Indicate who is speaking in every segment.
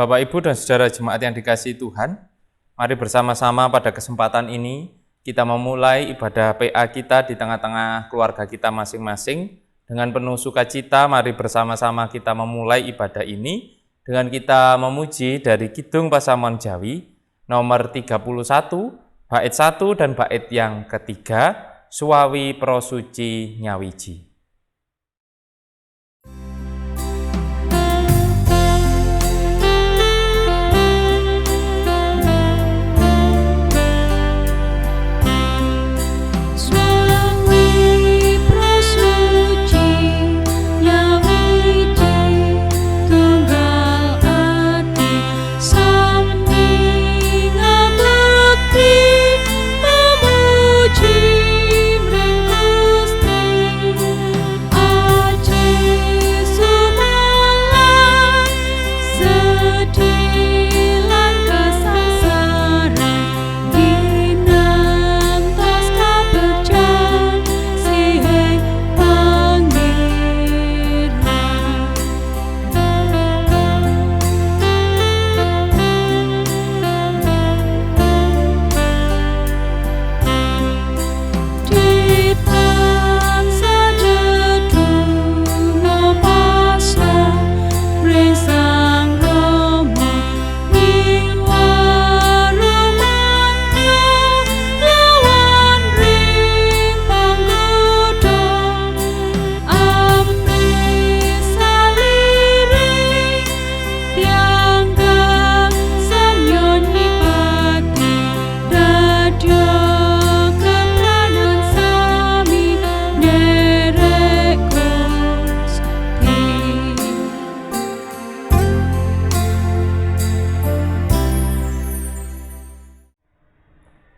Speaker 1: Bapak, Ibu, dan saudara jemaat yang dikasihi Tuhan, mari bersama-sama pada kesempatan ini kita memulai ibadah PA kita di tengah-tengah keluarga kita masing-masing. Dengan penuh sukacita, mari bersama-sama kita memulai ibadah ini dengan kita memuji dari Kidung Pasamuan Jawi nomor 31, bait 1 dan bait yang ketiga, Suwawi Prosuci Nyawiji.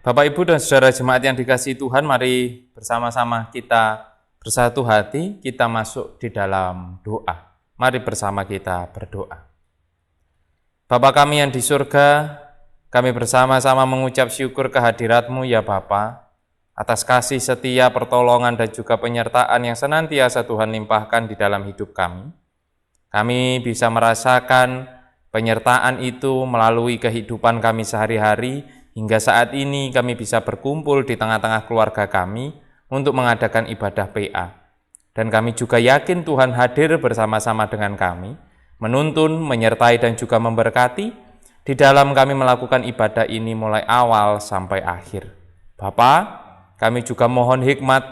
Speaker 1: Bapak, Ibu, dan saudara jemaat yang dikasihi Tuhan, mari bersama-sama kita bersatu hati, kita masuk di dalam doa. Mari bersama kita berdoa. Bapa kami yang di surga, kami bersama-sama mengucap syukur kehadirat-Mu ya Bapa, atas kasih setia, pertolongan, dan juga penyertaan yang senantiasa Tuhan limpahkan di dalam hidup kami. Kami bisa merasakan penyertaan itu melalui kehidupan kami sehari-hari. Hingga saat ini kami bisa berkumpul di tengah-tengah keluarga kami untuk mengadakan ibadah PA. Dan kami juga yakin Tuhan hadir bersama-sama dengan kami, menuntun, menyertai, dan juga memberkati di dalam kami melakukan ibadah ini mulai awal sampai akhir. Bapa, kami juga mohon hikmat,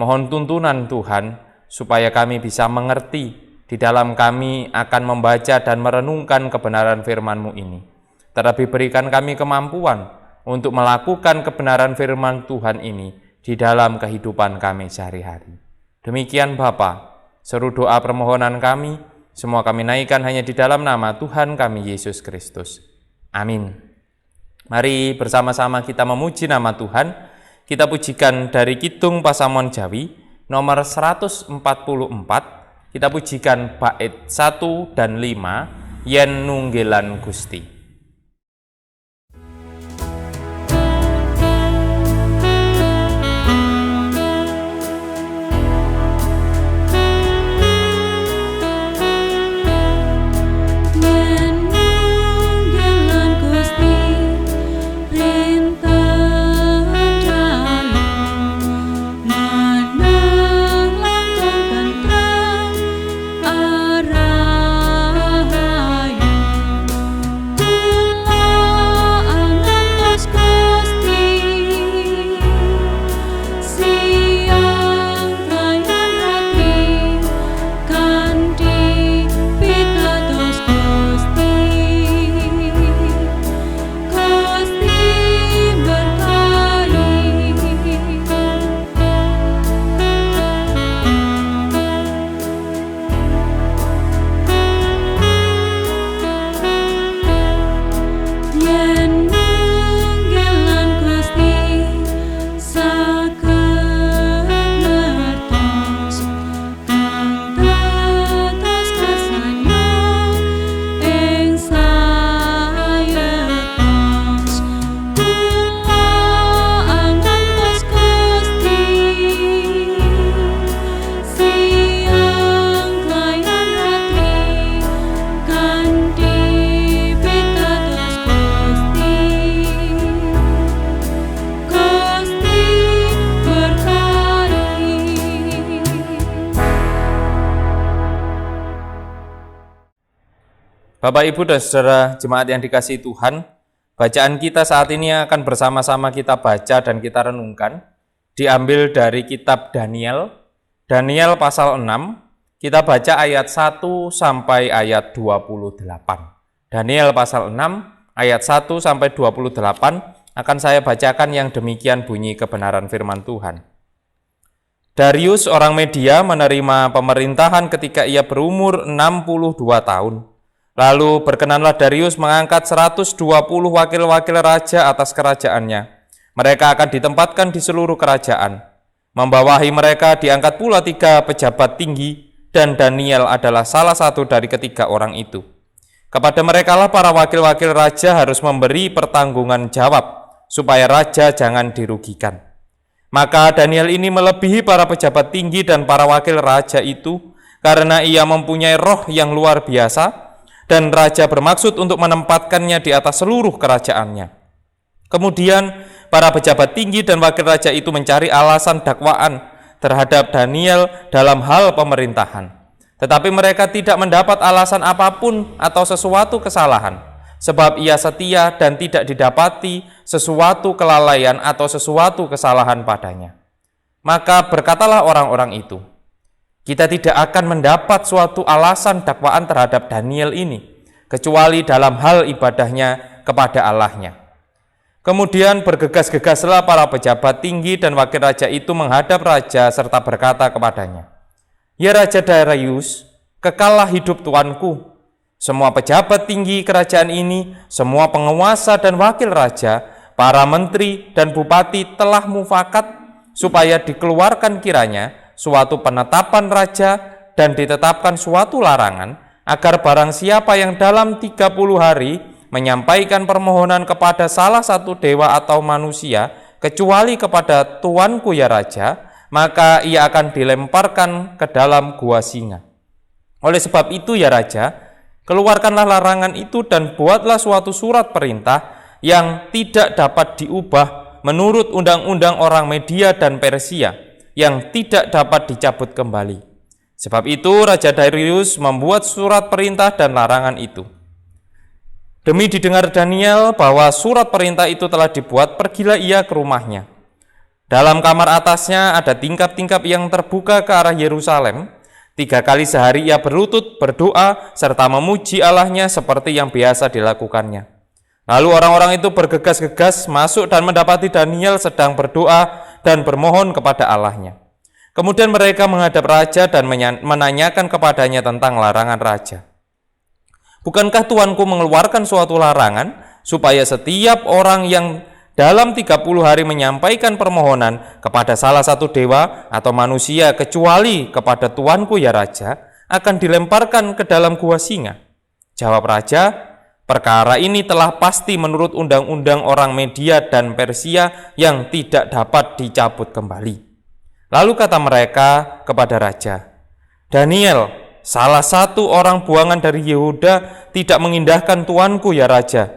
Speaker 1: mohon tuntunan Tuhan, supaya kami bisa mengerti di dalam kami akan membaca dan merenungkan kebenaran firman-Mu ini. Terlebih berikan kami kemampuan untuk melakukan kebenaran firman Tuhan ini di dalam kehidupan kami sehari-hari. Demikian Bapa, seru doa permohonan kami, semua kami naikkan hanya di dalam nama Tuhan kami Yesus Kristus. Amin. Mari bersama-sama kita memuji nama Tuhan. Kita pujikan dari Kidung Pasamuan Jawi nomor 144. Kita pujikan bait 1 dan 5, Yen Nunggelan Gusti.
Speaker 2: Arah
Speaker 1: Bapak, Ibu, dan Saudara jemaat yang dikasihi Tuhan, bacaan kita saat ini akan bersama-sama kita baca dan kita renungkan, diambil dari kitab Daniel, Daniel pasal 6, kita baca ayat 1 sampai ayat 28. Daniel pasal 6, ayat 1 sampai 28, akan saya bacakan yang demikian bunyi kebenaran firman Tuhan. Darius orang Media menerima pemerintahan ketika ia berumur 62 tahun. Lalu berkenanlah Darius mengangkat 120 wakil-wakil raja atas kerajaannya. Mereka akan ditempatkan di seluruh kerajaan. Membawahi mereka diangkat pula 3 pejabat tinggi, dan Daniel adalah salah satu dari ketiga orang itu. Kepada merekalah para wakil-wakil raja harus memberi pertanggungan jawab, supaya raja jangan dirugikan. Maka Daniel ini melebihi para pejabat tinggi dan para wakil raja itu, karena ia mempunyai roh yang luar biasa, dan raja bermaksud untuk menempatkannya di atas seluruh kerajaannya. Kemudian para pejabat tinggi dan wakil raja itu mencari alasan dakwaan terhadap Daniel dalam hal pemerintahan. Tetapi mereka tidak mendapat alasan apapun atau sesuatu kesalahan, sebab ia setia dan tidak didapati sesuatu kelalaian atau sesuatu kesalahan padanya. Maka berkatalah orang-orang itu, kita tidak akan mendapat suatu alasan dakwaan terhadap Daniel ini, kecuali dalam hal ibadahnya kepada Allahnya. Kemudian bergegas-gegaslah para pejabat tinggi dan wakil raja itu menghadap raja serta berkata kepadanya, ya Raja Darius, kekallah hidup tuanku. Semua pejabat tinggi kerajaan ini, semua penguasa dan wakil raja, para menteri dan bupati telah mufakat supaya dikeluarkan kiranya suatu penetapan raja dan ditetapkan suatu larangan agar barang siapa yang dalam 30 hari menyampaikan permohonan kepada salah satu dewa atau manusia kecuali kepada tuanku ya raja, maka ia akan dilemparkan ke dalam gua singa. Oleh sebab itu ya raja, keluarkanlah larangan itu dan buatlah suatu surat perintah yang tidak dapat diubah menurut undang-undang orang Media dan Persia, yang tidak dapat dicabut kembali. Sebab itu Raja Darius membuat surat perintah dan larangan itu. Demi didengar Daniel bahwa surat perintah itu telah dibuat, pergilah ia ke rumahnya. Dalam kamar atasnya ada tingkap-tingkap yang terbuka ke arah Yerusalem. 3 kali sehari ia berlutut, berdoa, serta memuji Allahnya seperti yang biasa dilakukannya. Lalu orang-orang itu bergegas-gegas masuk dan mendapati Daniel sedang berdoa dan bermohon kepada Allahnya. Kemudian mereka menghadap raja dan menanyakan kepadanya tentang larangan raja. Bukankah tuanku mengeluarkan suatu larangan supaya setiap orang yang dalam 30 hari menyampaikan permohonan kepada salah satu dewa atau manusia kecuali kepada tuanku ya raja akan dilemparkan ke dalam gua singa? Jawab raja, perkara ini telah pasti menurut undang-undang orang Media dan Persia yang tidak dapat dicabut kembali. Lalu kata mereka kepada raja, Daniel, salah satu orang buangan dari Yehuda, tidak mengindahkan tuanku ya raja,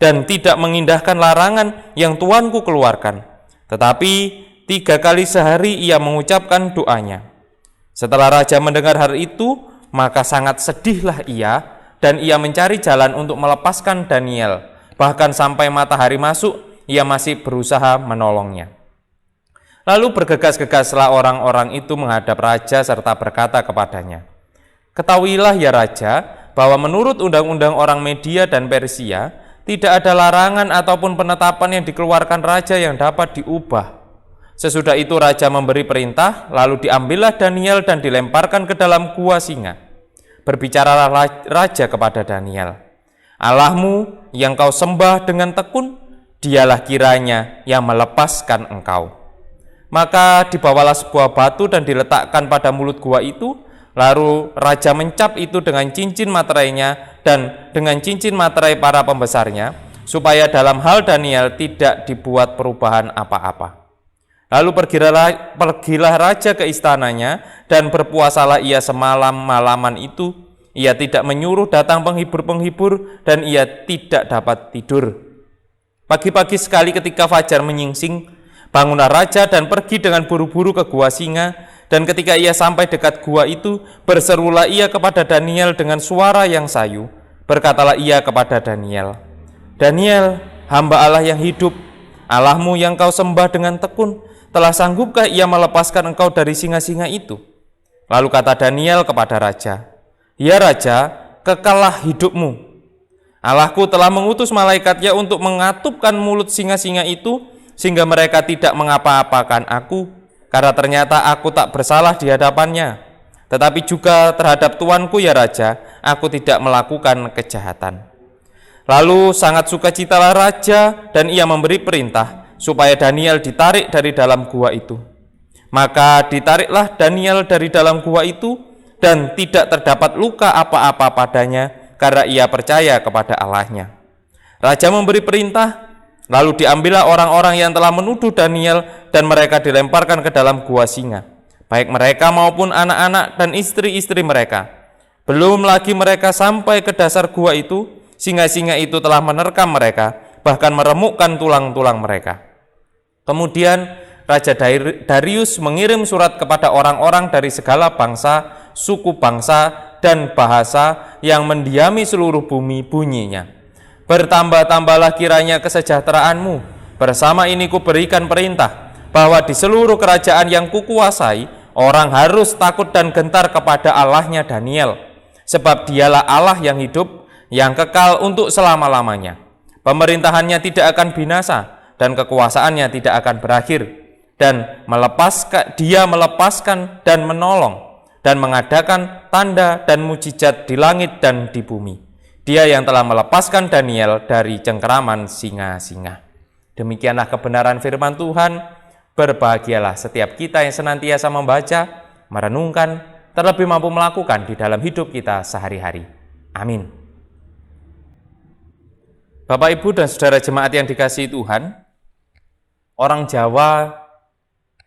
Speaker 1: dan tidak mengindahkan larangan yang tuanku keluarkan. Tetapi 3 kali sehari ia mengucapkan doanya. Setelah raja mendengar hal itu, maka sangat sedihlah ia, dan ia mencari jalan untuk melepaskan Daniel. Bahkan sampai matahari masuk, ia masih berusaha menolongnya. Lalu bergegas-gegaslah orang-orang itu menghadap raja serta berkata kepadanya, ketahuilah ya raja, bahwa menurut undang-undang orang Media dan Persia, tidak ada larangan ataupun penetapan yang dikeluarkan raja yang dapat diubah. Sesudah itu raja memberi perintah, lalu diambillah Daniel dan dilemparkan ke dalam gua singa. Berbicaralah raja kepada Daniel, Allahmu yang kau sembah dengan tekun, dialah kiranya yang melepaskan engkau. Maka dibawalah sebuah batu dan diletakkan pada mulut gua itu, lalu raja mencap itu dengan cincin materainya dan dengan cincin materai para pembesarnya, supaya dalam hal Daniel tidak dibuat perubahan apa-apa. Lalu pergilah raja ke istananya, dan berpuasalah ia semalam-malaman itu. Ia tidak menyuruh datang penghibur-penghibur, dan ia tidak dapat tidur. Pagi-pagi sekali ketika fajar menyingsing, bangunlah raja dan pergi dengan buru-buru ke gua singa, dan ketika ia sampai dekat gua itu, berserulah ia kepada Daniel dengan suara yang sayu, Berkatalah ia kepada Daniel, "Daniel, hamba Allah yang hidup, Allahmu yang kau sembah dengan tekun, telah sanggupkah ia melepaskan engkau dari singa-singa itu?" Lalu kata Daniel kepada raja, "Ya raja, kekallah hidupmu. Allahku telah mengutus malaikatnya untuk mengatupkan mulut singa-singa itu, sehingga mereka tidak mengapa-apakan aku, karena ternyata aku tak bersalah di hadapannya. Tetapi juga terhadap tuanku ya raja, aku tidak melakukan kejahatan." Lalu sangat sukacitalah raja, dan ia memberi perintah supaya Daniel ditarik dari dalam gua itu. Maka ditariklah Daniel dari dalam gua itu, dan tidak terdapat luka apa-apa padanya, karena ia percaya kepada Allahnya. Raja memberi perintah, lalu diambillah orang-orang yang telah menuduh Daniel, dan mereka dilemparkan ke dalam gua singa, baik mereka maupun anak-anak dan istri-istri mereka. Belum lagi mereka sampai ke dasar gua itu, singa-singa itu telah menerkam mereka, bahkan meremukkan tulang-tulang mereka. Kemudian Raja Darius mengirim surat kepada orang-orang dari segala bangsa, suku bangsa, dan bahasa yang mendiami seluruh bumi, bunyinya, "Bertambah-tambahlah kiranya kesejahteraanmu. Bersama ini kuberikan perintah bahwa di seluruh kerajaan yang kukuasai, orang harus takut dan gentar kepada Allahnya Daniel, sebab dialah Allah yang hidup, yang kekal untuk selama-lamanya. Pemerintahannya tidak akan binasa, dan kekuasaannya tidak akan berakhir. Dan dia melepaskan dan menolong, dan mengadakan tanda dan mujizat di langit dan di bumi. Dia yang telah melepaskan Daniel dari cengkeraman singa-singa." Demikianlah kebenaran firman Tuhan. Berbahagialah setiap kita yang senantiasa membaca, merenungkan, terlebih mampu melakukan di dalam hidup kita sehari-hari. Amin. Bapak, Ibu, dan saudara jemaat yang dikasihi Tuhan, orang Jawa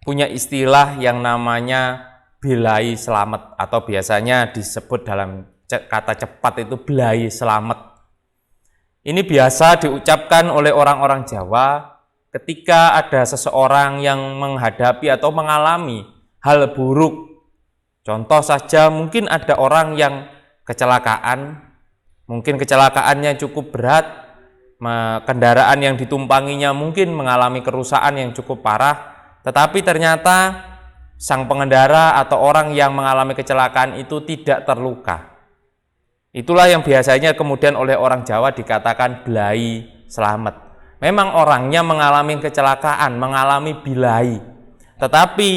Speaker 1: punya istilah yang namanya belai selamat, atau biasanya disebut dalam kata cepat itu belai selamat. Ini biasa diucapkan oleh orang-orang Jawa ketika ada seseorang yang menghadapi atau mengalami hal buruk. Contoh saja, mungkin ada orang yang kecelakaan, mungkin kecelakaannya cukup berat, kendaraan yang ditumpanginya mungkin mengalami kerusakan yang cukup parah, tetapi ternyata sang pengendara atau orang yang mengalami kecelakaan itu tidak terluka. Itulah yang biasanya kemudian oleh orang Jawa dikatakan belai selamat. Memang orangnya mengalami kecelakaan, mengalami bilai, tetapi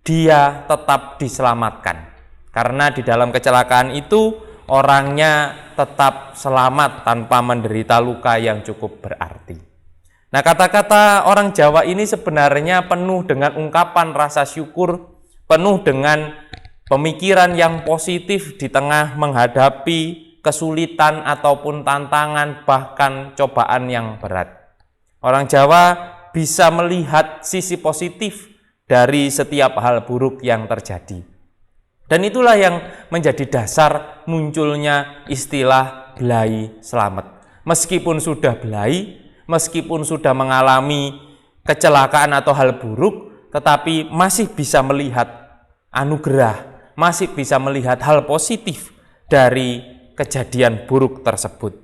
Speaker 1: dia tetap diselamatkan. Karena di dalam kecelakaan itu orangnya tetap selamat tanpa menderita luka yang cukup berarti. Nah, kata-kata orang Jawa ini sebenarnya penuh dengan ungkapan rasa syukur, penuh dengan pemikiran yang positif di tengah menghadapi kesulitan ataupun tantangan, bahkan cobaan yang berat. Orang Jawa bisa melihat sisi positif dari setiap hal buruk yang terjadi. Dan itulah yang menjadi dasar munculnya istilah belai selamat. Meskipun sudah belai, meskipun sudah mengalami kecelakaan atau hal buruk, tetapi masih bisa melihat anugerah, masih bisa melihat hal positif dari kejadian buruk tersebut.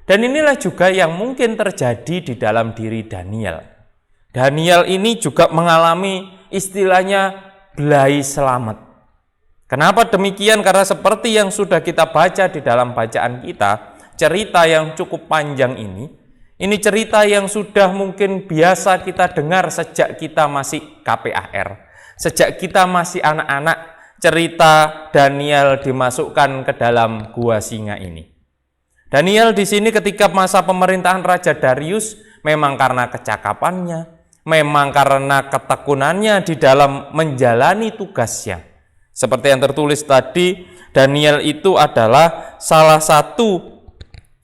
Speaker 1: Dan inilah juga yang mungkin terjadi di dalam diri Daniel. Daniel ini juga mengalami istilahnya belai selamat. Kenapa demikian? Karena seperti yang sudah kita baca di dalam bacaan kita, cerita yang cukup panjang ini cerita yang sudah mungkin biasa kita dengar sejak kita masih KPAR, sejak kita masih anak-anak, cerita Daniel dimasukkan ke dalam gua singa ini. Daniel di sini ketika masa pemerintahan Raja Darius, memang karena kecakapannya, memang karena ketekunannya di dalam menjalani tugasnya. Seperti yang tertulis tadi, Daniel itu adalah salah satu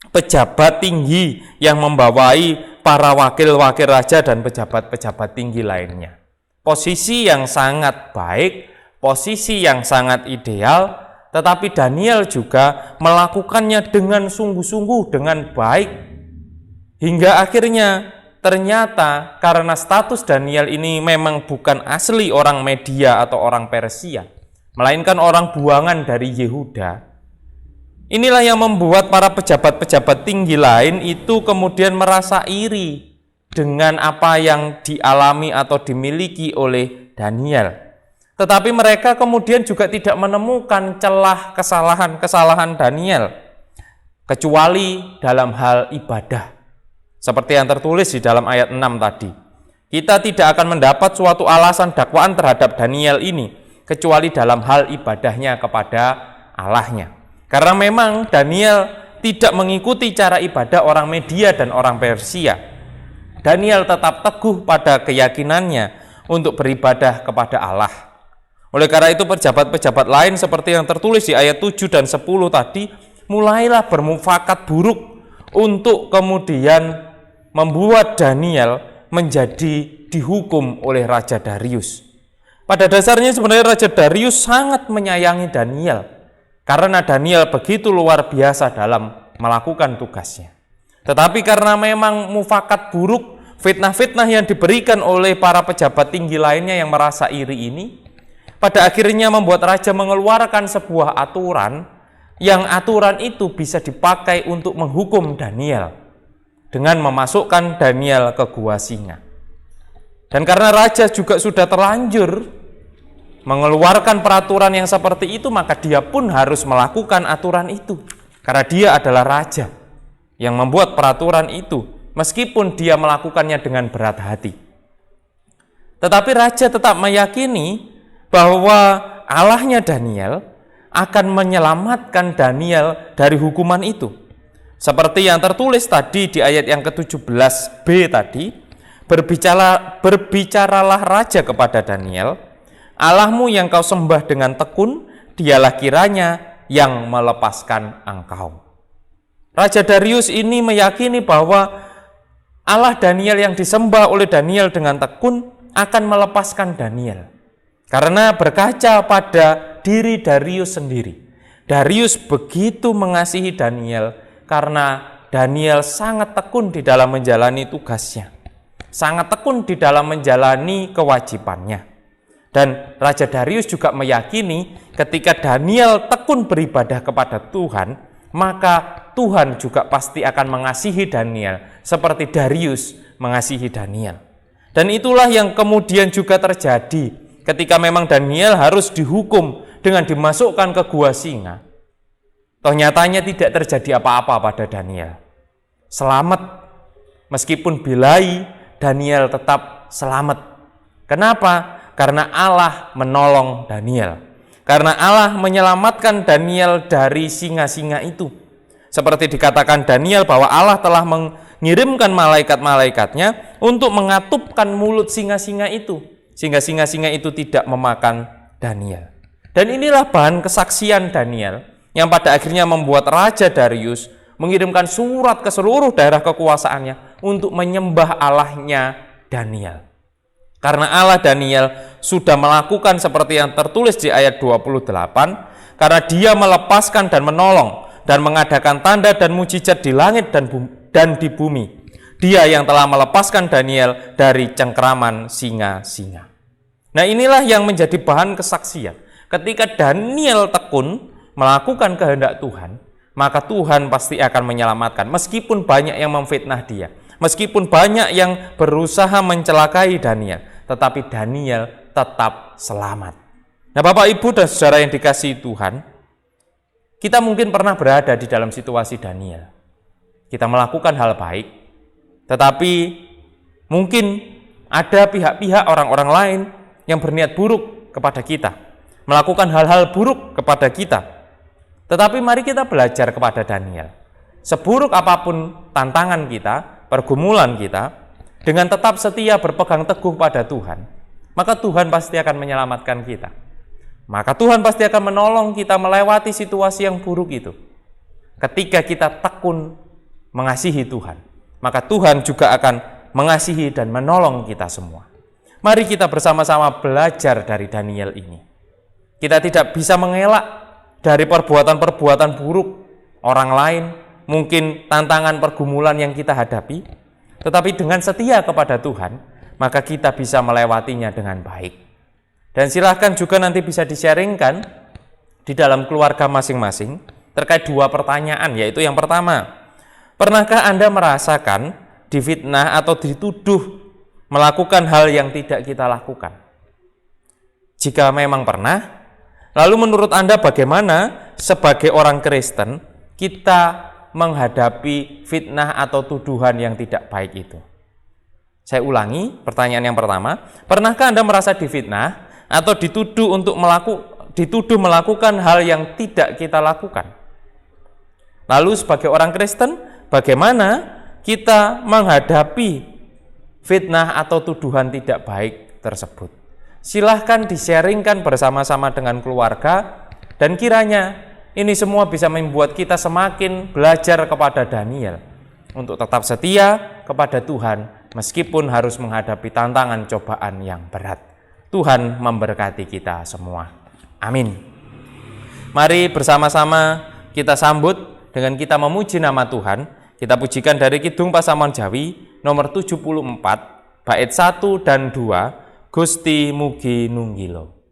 Speaker 1: pejabat tinggi yang membawai para wakil-wakil raja dan pejabat-pejabat tinggi lainnya. Posisi yang sangat baik, posisi yang sangat ideal, tetapi Daniel juga melakukannya dengan sungguh-sungguh, dengan baik. Hingga akhirnya ternyata karena status Daniel ini memang bukan asli orang Media atau orang Persia, melainkan orang buangan dari Yehuda. Inilah yang membuat para pejabat-pejabat tinggi lain itu kemudian merasa iri dengan apa yang dialami atau dimiliki oleh Daniel. Tetapi mereka kemudian juga tidak menemukan celah kesalahan-kesalahan Daniel, kecuali dalam hal ibadah. Seperti yang tertulis di dalam ayat 6 tadi. Kita tidak akan mendapat suatu alasan dakwaan terhadap Daniel ini, kecuali dalam hal ibadahnya kepada Allahnya. Karena memang Daniel tidak mengikuti cara ibadah orang Media dan orang Persia. Daniel tetap teguh pada keyakinannya untuk beribadah kepada Allah. Oleh karena itu pejabat-pejabat lain seperti yang tertulis di ayat 7 dan 10 tadi, mulailah bermufakat buruk untuk kemudian membuat Daniel menjadi dihukum oleh Raja Darius. Pada dasarnya sebenarnya Raja Darius sangat menyayangi Daniel, karena Daniel begitu luar biasa dalam melakukan tugasnya. Tetapi karena memang mufakat buruk, fitnah-fitnah yang diberikan oleh para pejabat tinggi lainnya yang merasa iri ini, pada akhirnya membuat raja mengeluarkan sebuah aturan, yang aturan itu bisa dipakai untuk menghukum Daniel dengan memasukkan Daniel ke gua singa. Dan karena raja juga sudah terlanjur mengeluarkan peraturan yang seperti itu, maka dia pun harus melakukan aturan itu. Karena dia adalah raja yang membuat peraturan itu, meskipun dia melakukannya dengan berat hati. Tetapi raja tetap meyakini bahwa Allahnya Daniel akan menyelamatkan Daniel dari hukuman itu. Seperti yang tertulis tadi di ayat yang ke-17b tadi, berbicaralah raja kepada Daniel, Allahmu yang kau sembah dengan tekun, dialah kiranya yang melepaskan engkau. Raja Darius ini meyakini bahwa Allah Daniel yang disembah oleh Daniel dengan tekun akan melepaskan Daniel. Karena berkaca pada diri Darius sendiri. Darius begitu mengasihi Daniel karena Daniel sangat tekun di dalam menjalani tugasnya. Sangat tekun di dalam menjalani kewajibannya. Dan Raja Darius juga meyakini ketika Daniel tekun beribadah kepada Tuhan, maka Tuhan juga pasti akan mengasihi Daniel seperti Darius mengasihi Daniel. Dan itulah yang kemudian juga terjadi ketika memang Daniel harus dihukum dengan dimasukkan ke gua singa. Toh nyatanya tidak terjadi apa-apa pada Daniel. Selamat, meskipun bilai, Daniel tetap selamat. Kenapa? Karena Allah menolong Daniel. Karena Allah menyelamatkan Daniel dari singa-singa itu. Seperti dikatakan Daniel bahwa Allah telah mengirimkan malaikat-malaikatnya untuk mengatupkan mulut singa-singa itu, sehingga singa-singa itu tidak memakan Daniel. Dan inilah bahan kesaksian Daniel yang pada akhirnya membuat Raja Darius mengirimkan surat ke seluruh daerah kekuasaannya untuk menyembah Allahnya Daniel. Karena Allah Daniel sudah melakukan seperti yang tertulis di ayat 28, karena dia melepaskan dan menolong dan mengadakan tanda dan mujizat di langit dan di bumi. Dia yang telah melepaskan Daniel dari cengkeraman singa-singa. Nah, inilah yang menjadi bahan kesaksian. Ketika Daniel tekun melakukan kehendak Tuhan, maka Tuhan pasti akan menyelamatkan. Meskipun banyak yang memfitnah dia, meskipun banyak yang berusaha mencelakai Daniel, tetapi Daniel tetap selamat. Nah, Bapak, Ibu, dan saudara yang dikasihi Tuhan, kita mungkin pernah berada di dalam situasi Daniel. Kita melakukan hal baik, tetapi mungkin ada pihak-pihak orang-orang lain yang berniat buruk kepada kita, melakukan hal-hal buruk kepada kita. Tetapi mari kita belajar kepada Daniel. Seburuk apapun tantangan kita, pergumulan kita, dengan tetap setia berpegang teguh pada Tuhan, maka Tuhan pasti akan menyelamatkan kita. Maka Tuhan pasti akan menolong kita melewati situasi yang buruk itu. Ketika kita tekun mengasihi Tuhan, maka Tuhan juga akan mengasihi dan menolong kita semua. Mari kita bersama-sama belajar dari Daniel ini. Kita tidak bisa mengelak dari perbuatan-perbuatan buruk orang lain, mungkin tantangan pergumulan yang kita hadapi, tetapi dengan setia kepada Tuhan, maka kita bisa melewatinya dengan baik. Dan silahkan juga nanti bisa di-sharingkan di dalam keluarga masing-masing, terkait dua pertanyaan, yaitu yang pertama, pernahkah Anda merasakan difitnah atau dituduh melakukan hal yang tidak kita lakukan? Jika memang pernah, lalu menurut Anda bagaimana sebagai orang Kristen kita menghadapi fitnah atau tuduhan yang tidak baik itu? Saya ulangi, pertanyaan yang pertama, pernahkah Anda merasa difitnah atau dituduh melakukan hal yang tidak kita lakukan? Lalu sebagai orang Kristen, bagaimana kita menghadapi fitnah atau tuduhan tidak baik tersebut? Silahkan di-sharingkan bersama-sama dengan keluarga, dan kiranya ini semua bisa membuat kita semakin belajar kepada Daniel untuk tetap setia kepada Tuhan meskipun harus menghadapi tantangan cobaan yang berat. Tuhan memberkati kita semua. Amin. Mari bersama-sama kita sambut dengan kita memuji nama Tuhan. Kita pujikan dari Kidung Pasamuan Jawi nomor 74, bait 1 dan 2, Gusti Mugi Nunggilo.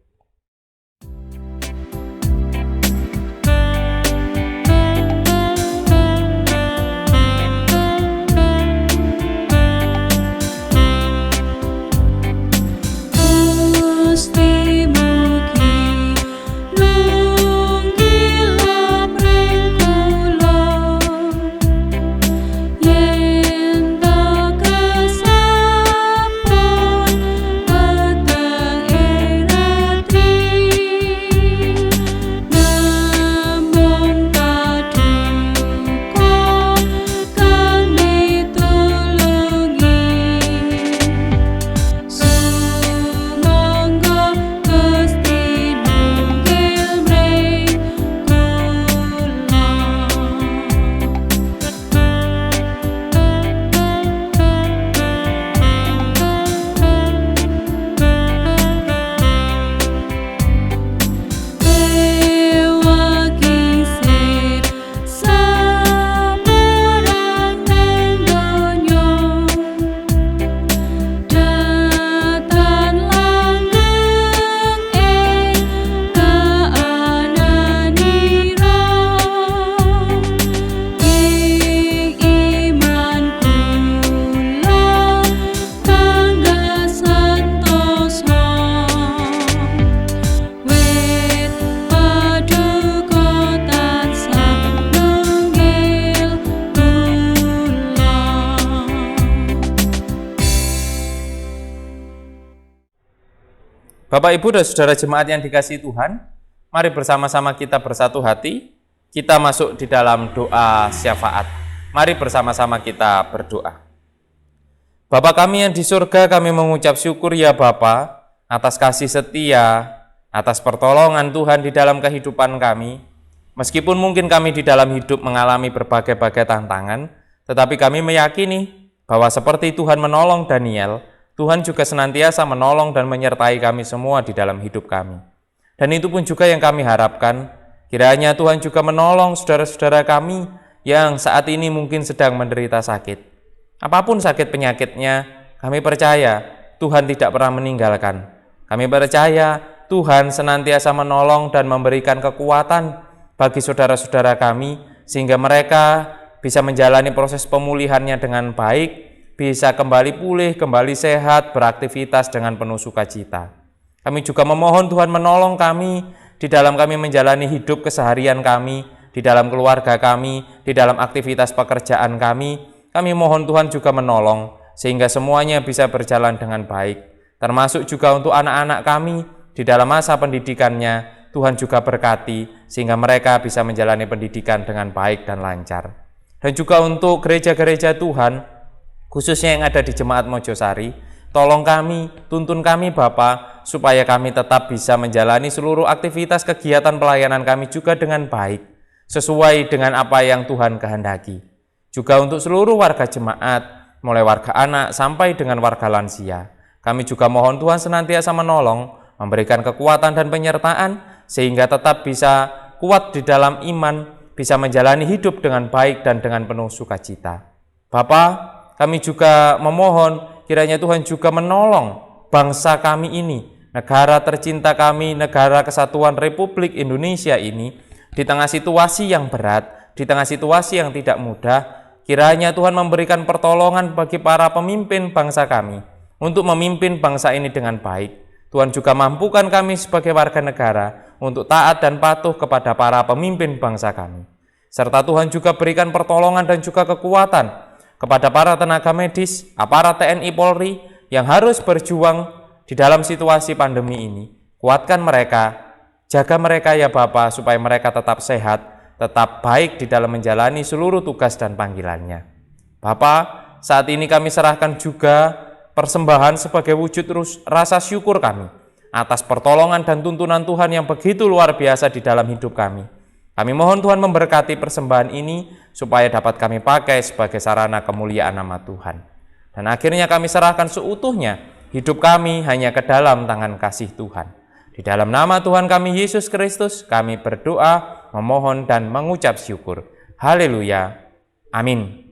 Speaker 1: Bapak, Ibu, dan saudara jemaat yang dikasihi Tuhan, mari bersama-sama kita bersatu hati, kita masuk di dalam doa syafaat. Mari bersama-sama kita berdoa. Bapa kami yang di surga, kami mengucap syukur ya Bapa, atas kasih setia, atas pertolongan Tuhan di dalam kehidupan kami. Meskipun mungkin kami di dalam hidup mengalami berbagai-bagai tantangan, tetapi kami meyakini bahwa seperti Tuhan menolong Daniel, Tuhan juga senantiasa menolong dan menyertai kami semua di dalam hidup kami. Dan itu pun juga yang kami harapkan, kiranya Tuhan juga menolong saudara-saudara kami yang saat ini mungkin sedang menderita sakit. Apapun sakit penyakitnya, kami percaya Tuhan tidak pernah meninggalkan. Kami percaya Tuhan senantiasa menolong dan memberikan kekuatan bagi saudara-saudara kami, sehingga mereka bisa menjalani proses pemulihannya dengan baik, bisa kembali pulih, kembali sehat, beraktivitas dengan penuh sukacita. Kami juga memohon Tuhan menolong kami di dalam kami menjalani hidup keseharian kami, di dalam keluarga kami, di dalam aktivitas pekerjaan kami. Kami mohon Tuhan juga menolong sehingga semuanya bisa berjalan dengan baik. Termasuk juga untuk anak-anak kami di dalam masa pendidikannya, Tuhan juga berkati sehingga mereka bisa menjalani pendidikan dengan baik dan lancar. Dan juga untuk gereja-gereja Tuhan, khususnya yang ada di Jemaat Mojosari, tolong kami, tuntun kami Bapa, supaya kami tetap bisa menjalani seluruh aktivitas kegiatan pelayanan kami juga dengan baik, sesuai dengan apa yang Tuhan kehendaki. Juga untuk seluruh warga jemaat, mulai warga anak sampai dengan warga lansia, kami juga mohon Tuhan senantiasa menolong, memberikan kekuatan dan penyertaan, sehingga tetap bisa kuat di dalam iman, bisa menjalani hidup dengan baik dan dengan penuh sukacita. Bapa, kami juga memohon kiranya Tuhan juga menolong bangsa kami ini, negara tercinta kami, negara kesatuan Republik Indonesia ini, Di tengah situasi yang berat, di tengah situasi yang tidak mudah, kiranya Tuhan memberikan pertolongan bagi para pemimpin bangsa kami untuk memimpin bangsa ini dengan baik. Tuhan juga mampukan kami sebagai warga negara untuk taat dan patuh kepada para pemimpin bangsa kami. Serta Tuhan juga berikan pertolongan dan juga kekuatan kepada para tenaga medis, aparat TNI Polri yang harus berjuang di dalam situasi pandemi ini. Kuatkan mereka, jaga mereka ya Bapa, supaya mereka tetap sehat, tetap baik di dalam menjalani seluruh tugas dan panggilannya. Bapa, saat ini kami serahkan juga persembahan sebagai wujud rasa syukur kami atas pertolongan dan tuntunan Tuhan yang begitu luar biasa di dalam hidup kami. Kami mohon Tuhan memberkati persembahan ini supaya dapat kami pakai sebagai sarana kemuliaan nama Tuhan. Dan akhirnya kami serahkan seutuhnya hidup kami hanya ke dalam tangan kasih Tuhan. Di dalam nama Tuhan kami Yesus Kristus kami berdoa, memohon dan mengucap syukur. Haleluya. Amin.